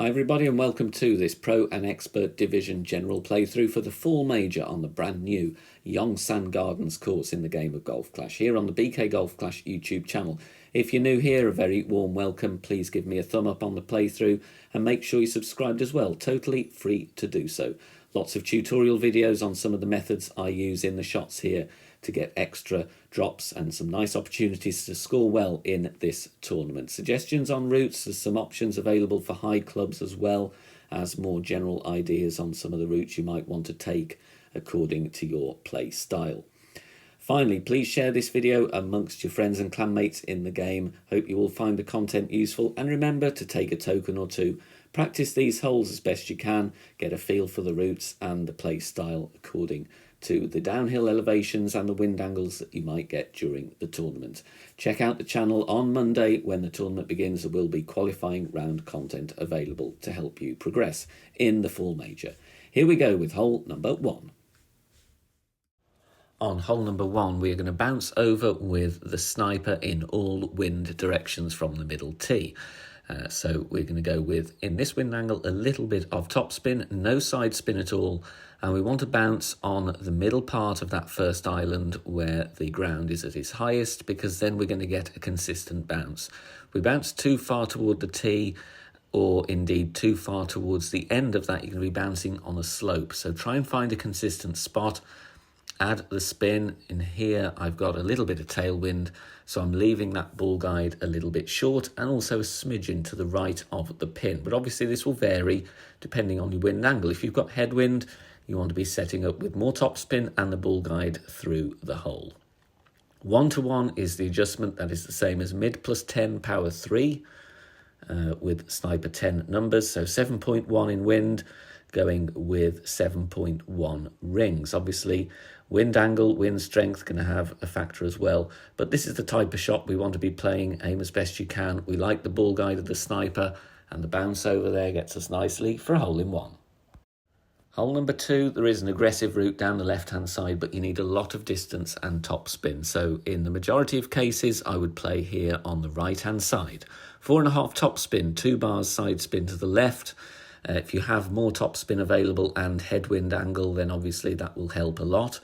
Hi everybody and welcome to this Pro and Expert Division general playthrough for the Fall Major on the brand new Yongsan Gardens course in the game of Golf Clash here on the BK Golf Clash YouTube channel. If you're new here, a very warm welcome. Please give me a thumb up on the playthrough and make sure you're subscribed as well. Totally free to do so. Lots of tutorial videos on some of the methods I use in the shots here to get extra drops and some nice opportunities to score well in this tournament. Suggestions on routes, there's some options available for high clubs as well as more general ideas on some of the routes you might want to take according to your play style. Finally, please share this video amongst your friends and clanmates in the game. Hope you will find the content useful, and remember to take a token or two. Practice these holes as best you can, get a feel for the routes and the play style according to the downhill elevations and the wind angles that you might get during the tournament. Check out the channel on Monday when the tournament begins. There will be qualifying round content available to help you progress in the Fall Major. Here we go with hole number 1. On hole number 1, we are going to bounce over with the sniper in all wind directions from the middle tee. So we're going to go with, in this wind angle, a little bit of topspin, no side spin at all. And we want to bounce on the middle part of that first island where the ground is at its highest, because then we're going to get a consistent bounce. If we bounce too far toward the tee, or indeed too far towards the end of that, you're going to be bouncing on a slope. So try and find a consistent spot. Add the spin. In here, I've got a little bit of tailwind, so I'm leaving that ball guide a little bit short and also a smidgen to the right of the pin. But obviously this will vary depending on your wind angle. If you've got headwind, you want to be setting up with more topspin and the ball guide through the hole. 1-to-1 is the adjustment. That is the same as mid plus 10 power 3 with sniper 10 numbers. So 7.1 in wind, going with 7.1 rings. Obviously, wind angle, wind strength going to have a factor as well. But this is the type of shot we want to be playing. Aim as best you can. We like the ball guide of the sniper, and the bounce over there gets us nicely for a hole in 1. Hole number 2, there is an aggressive route down the left-hand side, but you need a lot of distance and topspin. So in the majority of cases, I would play here on the right-hand side. 4.5 topspin, 2 bars side spin to the left. If you have more topspin available and headwind angle, then obviously that will help a lot.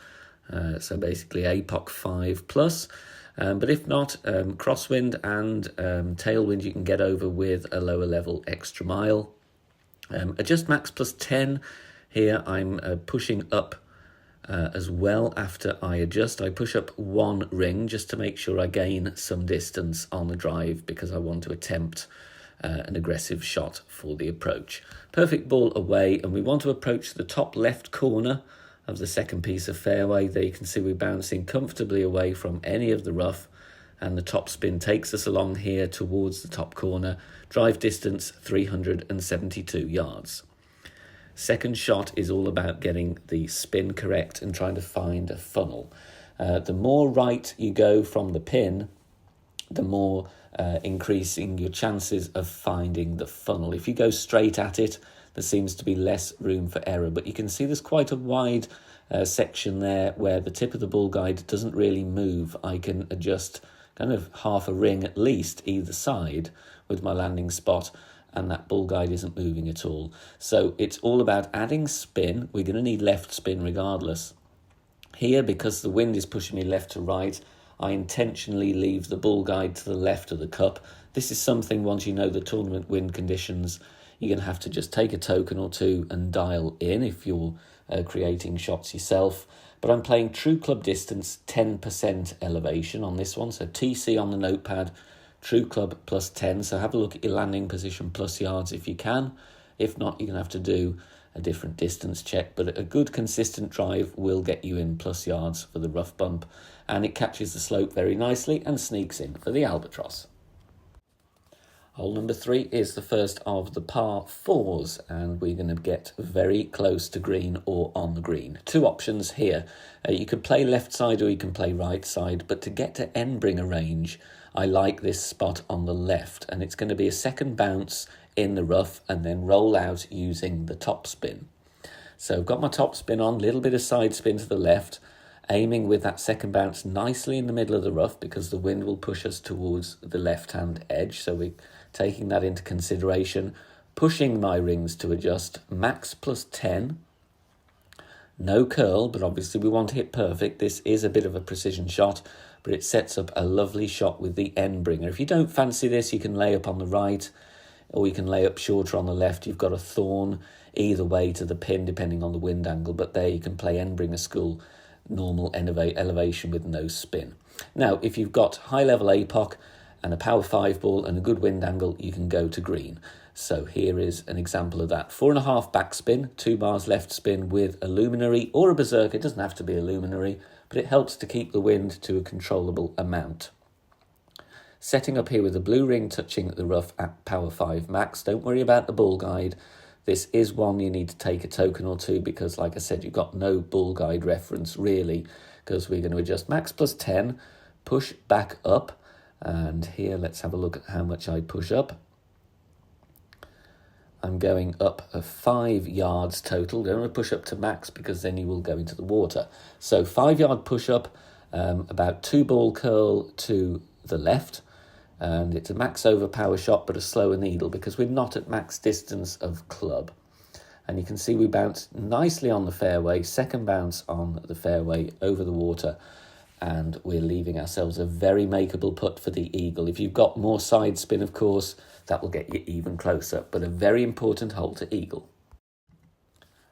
So basically APOC 5 plus. But if not, crosswind and tailwind you can get over with a lower level extra mile. Adjust max plus 10. Here I'm pushing up as well after I adjust. I push up 1 ring just to make sure I gain some distance on the drive, because I want to attempt an aggressive shot for the approach. Perfect ball away, and we want to approach the top left corner of the second piece of fairway. There you can see we're bouncing comfortably away from any of the rough, and the top spin takes us along here towards the top corner. Drive distance 372 yards. Second shot is all about getting the spin correct and trying to find a funnel. The more right you go from the pin, the more increasing your chances of finding the funnel. If you go straight at it, there seems to be less room for error. But you can see there's quite a wide section there where the tip of the ball guide doesn't really move. I can adjust kind of half a ring at least either side with my landing spot, and that ball guide isn't moving at all. So it's all about adding spin. We're going to need left spin regardless. Here, because the wind is pushing me left to right, I intentionally leave the ball guide to the left of the cup. This is something, once you know the tournament wind conditions, you're going to have to just take a token or two and dial in if you're creating shots yourself. But I'm playing true club distance, 10% elevation on this one. So TC on the notepad, true club plus 10. So have a look at your landing position plus yards if you can. If not, you're going to have to do a different distance check, but a good consistent drive will get you in plus yards for the rough bump, and it catches the slope very nicely and sneaks in for the albatross. Hole number 3 is the first of the par 4s, and we're going to get very close to green or on the green. 2 options here. You can play left side or you can play right side, but to get to Endbringer range, I like this spot on the left, and it's going to be a second bounce in the rough and then roll out using the top spin. So I've got my top spin on, little bit of side spin to the left, aiming with that second bounce nicely in the middle of the rough, because the wind will push us towards the left-hand edge. So we're taking that into consideration. pushing my rings to adjust, max plus 10, no curl, but obviously we want to hit perfect. This is a bit of a precision shot, but it sets up a lovely shot with the end bringer. If you don't fancy this, you can lay up on the right, or you can lay up shorter on the left. You've got a thorn either way to the pin, depending on the wind angle, but there you can play end bringer school, normal elevation with no spin. Now, if you've got high level APOC and a power 5 ball and a good wind angle, you can go to green. So here is an example of that. 4.5 backspin, 2 bars left spin with a luminary or a berserker. It doesn't have to be a luminary, but it helps to keep the wind to a controllable amount. Setting up here with the blue ring touching the rough at power 5 max. Don't worry about the ball guide. This is one you need to take a token or two because, like I said, you've got no ball guide reference really, because we're going to adjust max plus 10, push back up, and here let's have a look at how much I push up. I'm going up 5 yards total. Don't want to push up to max because then you will go into the water. So 5 yard push up, about 2 ball curl to the left, and it's a max over power shot but a slower needle because we're not at max distance of club. And you can see we bounce nicely on the fairway, second bounce on the fairway over the water, and we're leaving ourselves a very makeable putt for the eagle. If you've got more side spin, of course, that will get you even closer, but a very important hole to eagle.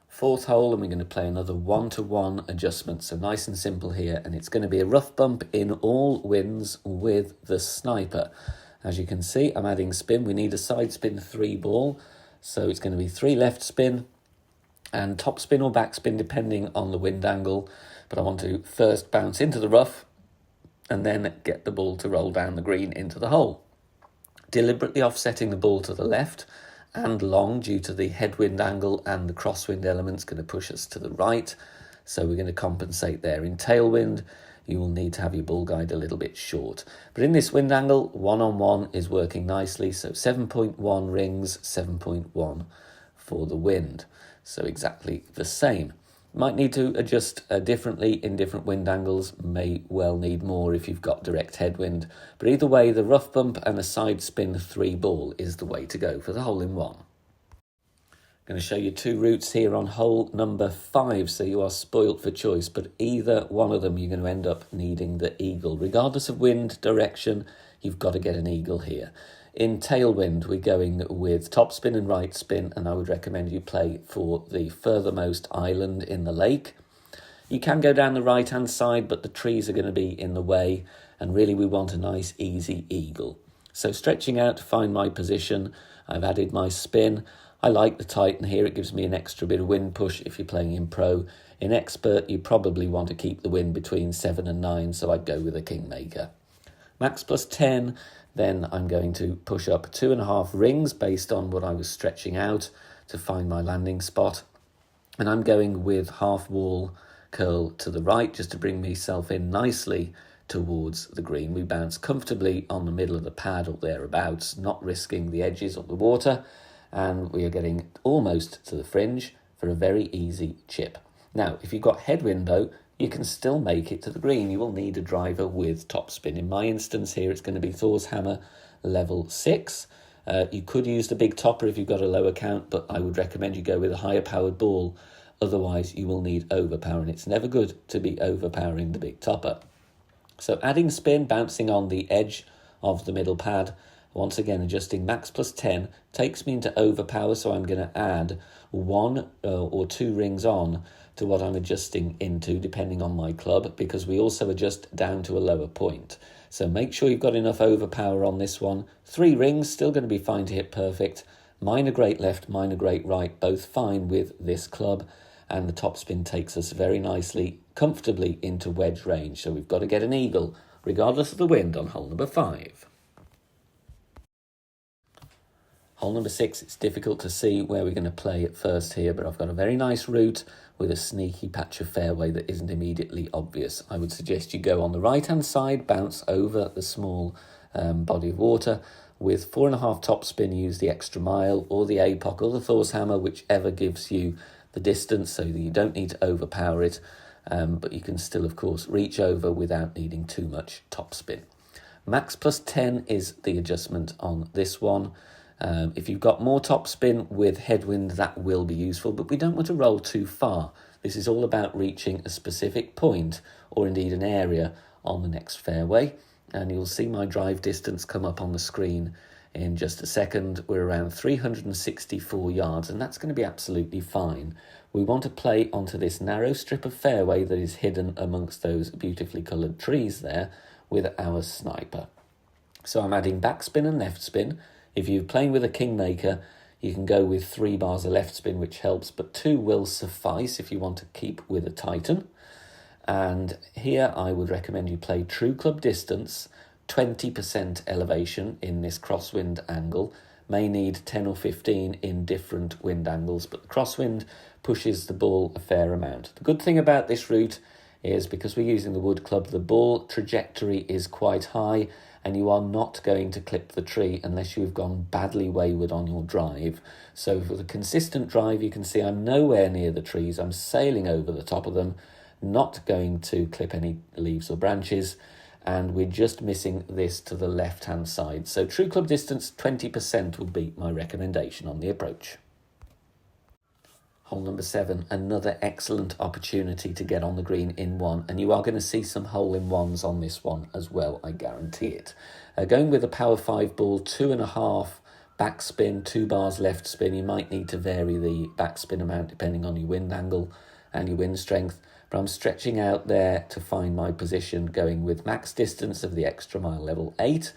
Fourth hole, and we're going to play another 1-to-1 adjustment, so nice and simple here, and it's going to be a rough bump in all winds with the sniper. As you can see, I'm adding spin. We need a side spin 3 ball, so it's going to be 3 left spin and top spin or back spin depending on the wind angle, but I want to first bounce into the rough and then get the ball to roll down the green into the hole. Deliberately offsetting the ball to the left and long due to the headwind angle, and the crosswind element's going to push us to the right, so we're going to compensate there. In tailwind, you will need to have your ball guide a little bit short. But in this wind angle, 1-on-1 is working nicely, so 7.1 rings, 7.1 for the wind. So exactly the same. Might need to adjust differently in different wind angles, may well need more if you've got direct headwind. But either way, the rough bump and a side spin 3 ball is the way to go for the hole in one. I'm going to show you 2 routes here on hole number 5, so you are spoilt for choice, but either one of them you're going to end up needing the eagle. Regardless of wind direction, you've got to get an eagle here. In tailwind, we're going with top spin and right spin, and I would recommend you play for the furthermost island in the lake. You can go down the right-hand side, but the trees are going to be in the way, and really we want a nice, easy eagle. So stretching out to find my position, I've added my spin. I like the Titan here. It gives me an extra bit of wind push if you're playing in pro. In expert, you probably want to keep the wind between 7 and 9, so I'd go with a Kingmaker. Max plus 10. Then I'm going to push up 2.5 rings based on what I was stretching out to find my landing spot. And I'm going with half wall curl to the right just to bring myself in nicely towards the green. We bounce comfortably on the middle of the pad or thereabouts, not risking the edges of the water. And we are getting almost to the fringe for a very easy chip. Now, if you've got headwind though, you can still make it to the green. You will need a driver with topspin. In my instance here, it's going to be Thor's Hammer level 6. You could use the big topper if you've got a lower count, but I would recommend you go with a higher powered ball. Otherwise, you will need overpower, and it's never good to be overpowering the big topper. So adding spin, bouncing on the edge of the middle pad, once again adjusting max plus 10, takes me into overpower, so I'm going to add 1 or 2 rings on to what I'm adjusting into, depending on my club, because we also adjust down to a lower point. So make sure you've got enough overpower on this one. 3 rings, still going to be fine to hit perfect. Minor great left, minor great right, both fine with this club. And the topspin takes us very nicely, comfortably into wedge range. So we've got to get an eagle, regardless of the wind, on hole number 5. Hole number 6, it's difficult to see where we're going to play at first here, but I've got a very nice route with a sneaky patch of fairway that isn't immediately obvious. I would suggest you go on the right-hand side, bounce over the small body of water. With 4.5 topspin, use the extra mile or the APOC or the Thor's Hammer, whichever gives you the distance, so that you don't need to overpower it, but you can still, of course, reach over without needing too much topspin. Max plus 10 is the adjustment on this one. If you've got more topspin with headwind, that will be useful, but we don't want to roll too far. This is all about reaching a specific point, or indeed an area, on the next fairway. And you'll see my drive distance come up on the screen in just a second. We're around 364 yards, and that's going to be absolutely fine. We want to play onto this narrow strip of fairway that is hidden amongst those beautifully coloured trees there with our sniper. So I'm adding backspin and left spin. If you're playing with a kingmaker, you can go with 3 bars of left spin, which helps, but 2 will suffice if you want to keep with a Titan. And here I would recommend you play true club distance, 20% elevation in this crosswind angle. May need 10 or 15 in different wind angles, but the crosswind pushes the ball a fair amount. The good thing about this route is because we're using the wood club, the ball trajectory is quite high, and you are not going to clip the tree unless you've gone badly wayward on your drive. So for the consistent drive, you can see I'm nowhere near the trees. I'm sailing over the top of them, not going to clip any leaves or branches, and we're just missing this to the left-hand side. So true club distance, 20% will be my recommendation on the approach. Hole number 7, another excellent opportunity to get on the green in one, and you are going to see some hole-in-ones on this one as well, I guarantee it. Going with a power 5 ball, 2.5 backspin, 2 bars left spin. You might need to vary the backspin amount depending on your wind angle and your wind strength, but I'm stretching out there to find my position, going with max distance of the extra mile level 8.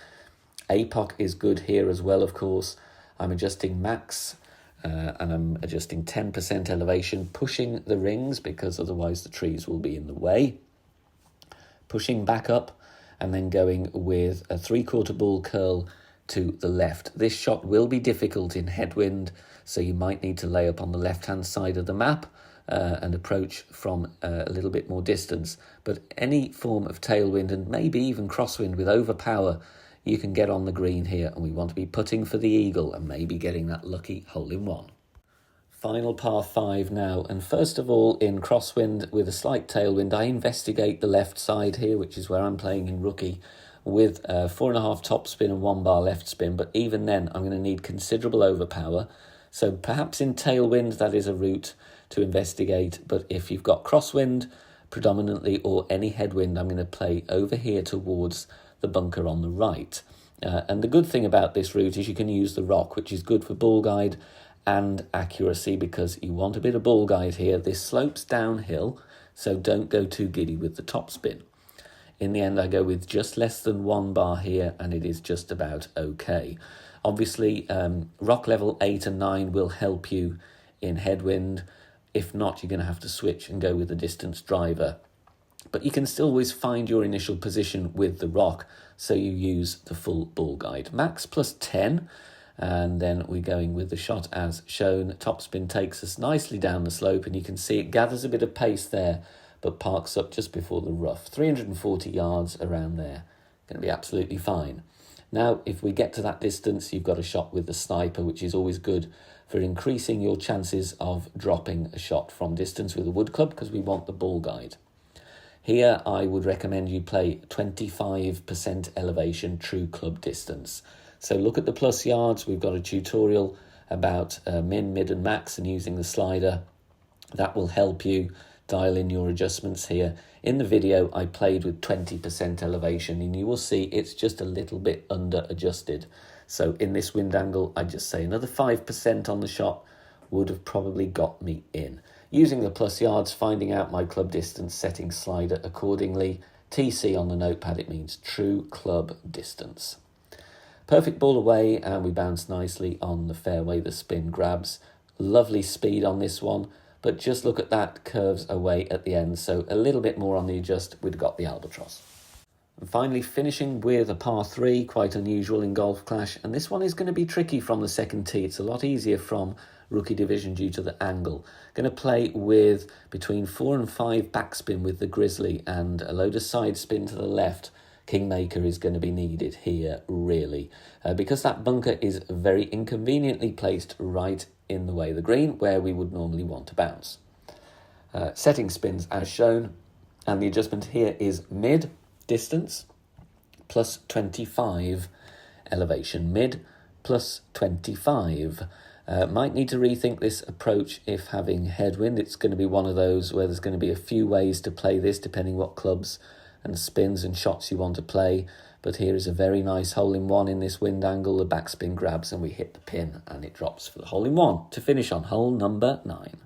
APOC is good here as well, of course. I'm adjusting max and I'm adjusting 10% elevation, pushing the rings because otherwise the trees will be in the way. Pushing back up and then going with a 3/4 ball curl to the left. This shot will be difficult in headwind, so you might need to lay up on the left-hand side of the map and approach from a little bit more distance. But any form of tailwind and maybe even crosswind with overpower, you can get on the green here, and we want to be putting for the eagle and maybe getting that lucky hole-in-one. Final par 5 now, and first of all, in crosswind with a slight tailwind, I investigate the left side here, which is where I'm playing in rookie, with 4.5 topspin and 1 bar left spin, but even then I'm going to need considerable overpower. So perhaps in tailwind that is a route to investigate, but if you've got crosswind predominantly or any headwind, I'm going to play over here towards the bunker on the right. And the good thing about this route is you can use the rock, which is good for ball guide and accuracy, because you want a bit of ball guide here. This slopes downhill, so don't go too giddy with the topspin. In the end, I go with just less than 1 bar here, and it is just about okay. Obviously, rock level 8 and 9 will help you in headwind. If not, you're going to have to switch and go with a distance driver. But you can still always find your initial position with the rock, so you use the full ball guide. Max plus 10, and then we're going with the shot as shown. Topspin takes us nicely down the slope, and you can see it gathers a bit of pace there, but parks up just before the rough. 340 yards around there. Going to be absolutely fine. Now, if we get to that distance, you've got a shot with the sniper, which is always good for increasing your chances of dropping a shot from distance with a wood club, because we want the ball guide. Here, I would recommend you play 25% elevation true club distance. So look at the plus yards. We've got a tutorial about min, mid and max and using the slider. That will help you dial in your adjustments here. In the video, I played with 20% elevation, and you will see it's just a little bit under adjusted. So in this wind angle, I just say another 5% on the shot would have probably got me in. Using the plus yards, finding out my club distance, setting slider accordingly. TC on the notepad, it means true club distance. Perfect ball away, and we bounce nicely on the fairway. The spin grabs. Lovely speed on this one, but just look at that, curves away at the end. So a little bit more on the adjust, we'd got the albatross. And finally, finishing with a par 3, quite unusual in Golf Clash. And this one is going to be tricky from the second tee. It's a lot easier from rookie division due to the angle. Going to play with between 4 and 5 backspin with the Grizzly and a load of side spin to the left. Kingmaker is going to be needed here, really, because that bunker is very inconveniently placed right in the way of the green, where we would normally want to bounce. Setting spins as shown, and the adjustment here is mid distance plus 25 elevation, mid plus 25. Might need to rethink this approach if having headwind. It's going to be one of those where there's going to be a few ways to play this depending what clubs and spins and shots you want to play. But here is a very nice hole-in-one in this wind angle. The backspin grabs and we hit the pin and it drops for the hole-in-one to finish on hole number 9.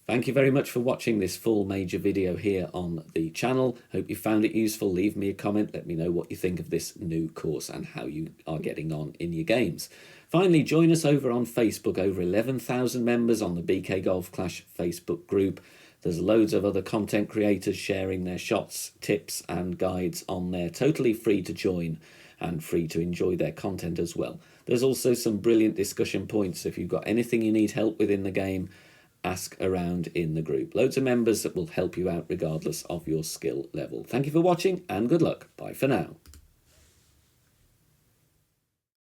Thank you very much for watching this full major video here on the channel. Hope you found it useful. Leave me a comment. Let me know what you think of this new course and how you are getting on in your games. Finally, join us over on Facebook. Over 11,000 members on the BK Golf Clash Facebook group. There's loads of other content creators sharing their shots, tips and guides on there. Totally free to join and free to enjoy their content as well. There's also some brilliant discussion points. If you've got anything you need help with in the game, ask around in the group. Loads of members that will help you out regardless of your skill level. Thank you for watching and good luck. Bye for now.